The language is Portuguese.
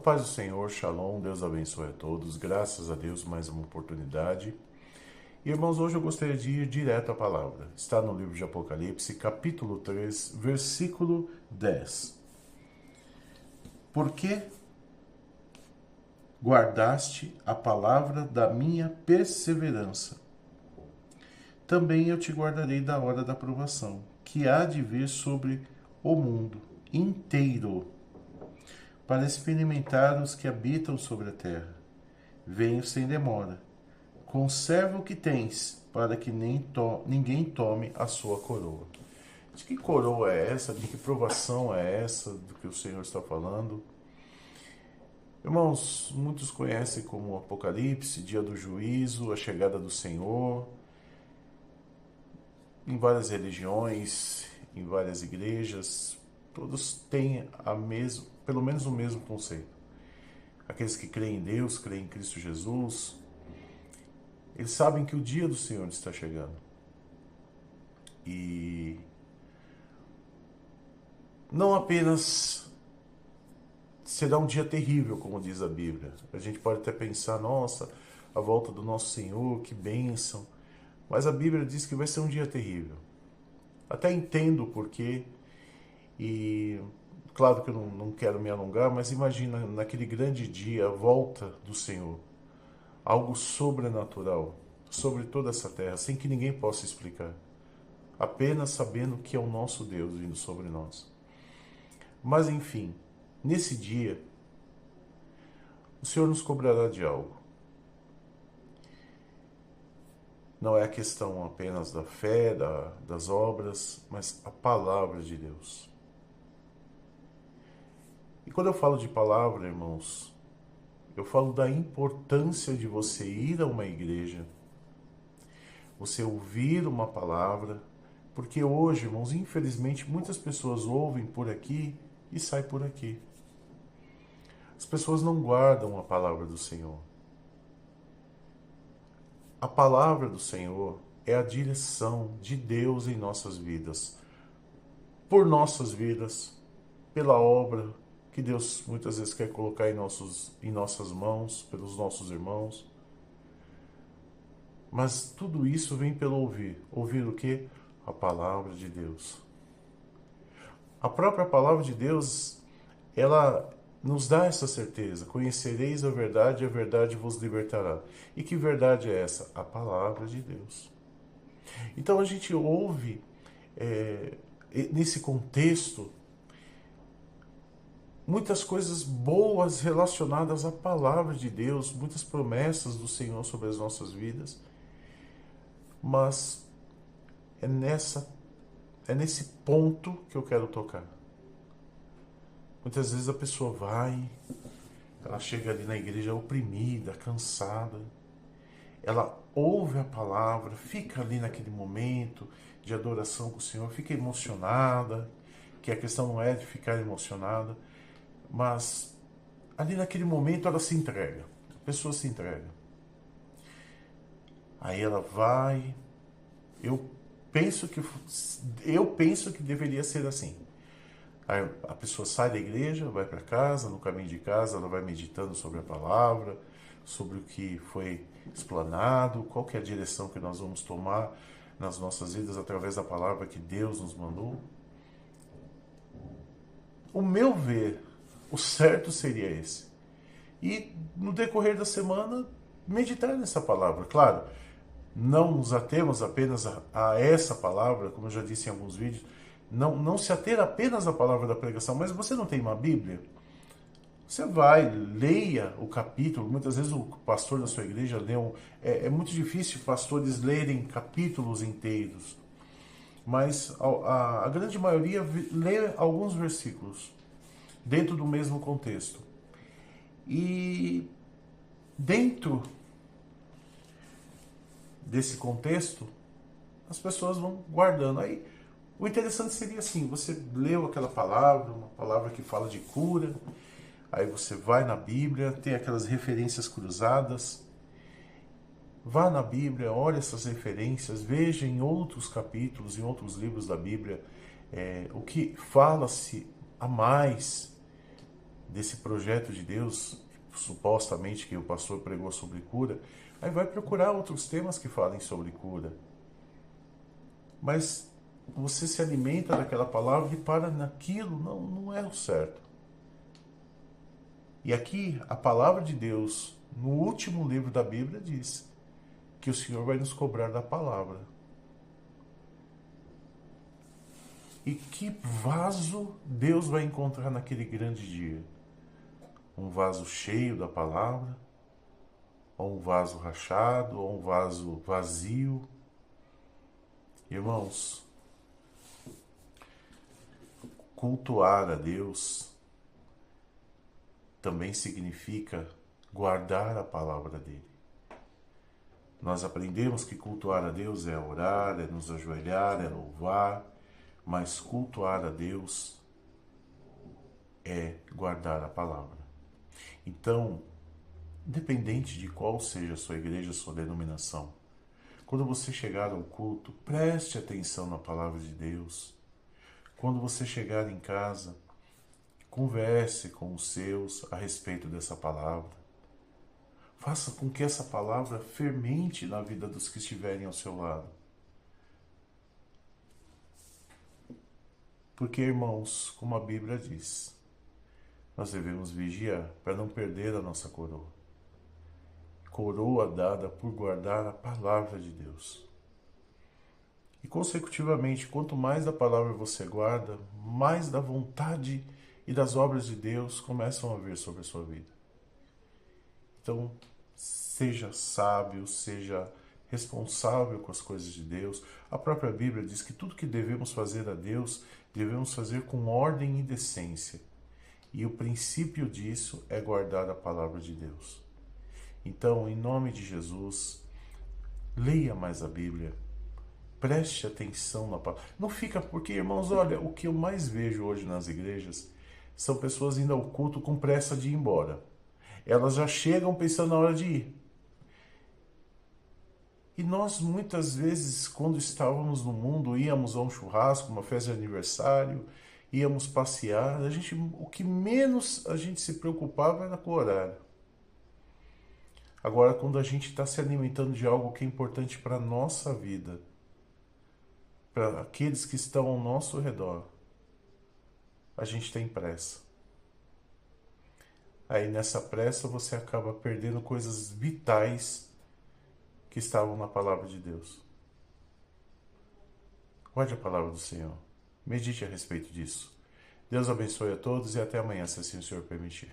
paz do Senhor, Shalom, Deus abençoe a todos, graças a Deus, mais uma oportunidade. E, irmãos, hoje eu gostaria de ir direto à palavra. Está no livro de Apocalipse, capítulo 3, versículo 10. Por que guardaste a palavra da minha perseverança? Também eu te guardarei da hora da provação, que há de vir sobre o mundo inteiro, para experimentar os que habitam sobre a terra. Venho sem demora. Conserva o que tens, para que ninguém tome a sua coroa. De que coroa é essa? De que provação é essa do que o Senhor está falando? Irmãos, muitos conhecem como o Apocalipse, dia do juízo, a chegada do Senhor. Em várias religiões, em várias igrejas, todos têm pelo menos o mesmo conceito. Aqueles que creem em Deus, creem em Cristo Jesus, eles sabem que o dia do Senhor está chegando. E não apenas será um dia terrível, como diz a Bíblia. A gente pode até pensar, nossa, a volta do nosso Senhor, que bênção. Mas a Bíblia diz que vai ser um dia terrível. Até entendo o porquê. E claro que eu não quero me alongar, mas imagina naquele grande dia a volta do Senhor. Algo sobrenatural sobre toda essa terra, sem que ninguém possa explicar. Apenas sabendo que é o nosso Deus vindo sobre nós. Mas enfim, nesse dia, o Senhor nos cobrará de algo. Não é a questão apenas da fé, das obras, mas a palavra de Deus. E quando eu falo de palavra, irmãos, eu falo da importância de você ir a uma igreja, você ouvir uma palavra, porque hoje, irmãos, infelizmente, muitas pessoas ouvem por aqui e saem por aqui. As pessoas não guardam a palavra do Senhor. A palavra do Senhor é a direção de Deus em nossas vidas, por nossas vidas, pela obra que Deus muitas vezes quer colocar em nossas mãos, pelos nossos irmãos. Mas tudo isso vem pelo ouvir. Ouvir o quê? A palavra de Deus. A própria palavra de Deus, ela nos dá essa certeza. Conhecereis a verdade vos libertará. E que verdade é essa? A palavra de Deus. Então a gente ouve, nesse contexto, muitas coisas boas relacionadas à palavra de Deus, muitas promessas do Senhor sobre as nossas vidas. Mas é nesse ponto que eu quero tocar. Muitas vezes a pessoa ela chega ali na igreja oprimida, cansada, ela ouve a palavra, fica ali naquele momento de adoração com o Senhor, fica emocionada, que a questão não é de ficar emocionada, mas ali naquele momento ela se entrega, a pessoa se entrega. Aí ela vai, eu penso que deveria ser assim. Aí a pessoa sai da igreja, vai para casa, no caminho de casa ela vai meditando sobre a palavra, sobre o que foi explanado, qual que é a direção que nós vamos tomar nas nossas vidas através da palavra que Deus nos mandou. O meu ver, o certo seria esse. E no decorrer da semana, meditar nessa palavra. Claro, não nos atemos apenas a essa palavra, como eu já disse em alguns vídeos, não se ater apenas à palavra da pregação, mas você não tem uma Bíblia? Você vai, leia o capítulo. Muitas vezes o pastor da sua igreja lê é muito difícil pastores lerem capítulos inteiros, mas a grande maioria lê alguns versículos dentro do mesmo contexto. E dentro desse contexto, as pessoas vão guardando. Aí, o interessante seria assim, você leu aquela palavra, uma palavra que fala de cura, aí você vai na Bíblia, tem aquelas referências cruzadas, vá na Bíblia, olhe essas referências, veja em outros capítulos, em outros livros da Bíblia, o que fala-se a mais desse projeto de Deus, supostamente que o pastor pregou sobre cura, aí vai procurar outros temas que falem sobre cura. Mas você se alimenta daquela palavra e para naquilo, não é o certo. E aqui a palavra de Deus, no último livro da Bíblia, diz que o Senhor vai nos cobrar da palavra. E que vaso Deus vai encontrar naquele grande dia? Um vaso cheio da palavra? Ou um vaso rachado? Ou um vaso vazio? Irmãos, cultuar a Deus também significa guardar a palavra dele. Nós aprendemos que cultuar a Deus é orar, é nos ajoelhar, é louvar, mas cultuar a Deus é guardar a palavra. Então, independente de qual seja a sua igreja, a sua denominação, quando você chegar ao culto, preste atenção na palavra de Deus. Quando você chegar em casa, converse com os seus a respeito dessa palavra. Faça com que essa palavra fermente na vida dos que estiverem ao seu lado. Porque, irmãos, como a Bíblia diz, nós devemos vigiar para não perder a nossa coroa. Coroa dada por guardar a palavra de Deus. E, consecutivamente, quanto mais da palavra você guarda, mais da vontade e das obras de Deus começam a vir sobre a sua vida. Então, seja sábio, seja responsável com as coisas de Deus. A própria Bíblia diz que tudo que devemos fazer a Deus, devemos fazer com ordem e decência. E o princípio disso é guardar a palavra de Deus. Então, em nome de Jesus, leia mais a Bíblia. Preste atenção na palavra. Não fica, porque, irmãos, olha, o que eu mais vejo hoje nas igrejas são pessoas indo ao culto com pressa de ir embora. Elas já chegam pensando na hora de ir. E nós, muitas vezes, quando estávamos no mundo, íamos a um churrasco, uma festa de aniversário, íamos passear, o que menos a gente se preocupava era com o horário. Agora, quando a gente está se alimentando de algo que é importante para a nossa vida, para aqueles que estão ao nosso redor, a gente tem pressa. Aí nessa pressa você acaba perdendo coisas vitais que estavam na palavra de Deus. Guarde a palavra do Senhor. Medite a respeito disso. Deus abençoe a todos e até amanhã, se assim o Senhor permitir.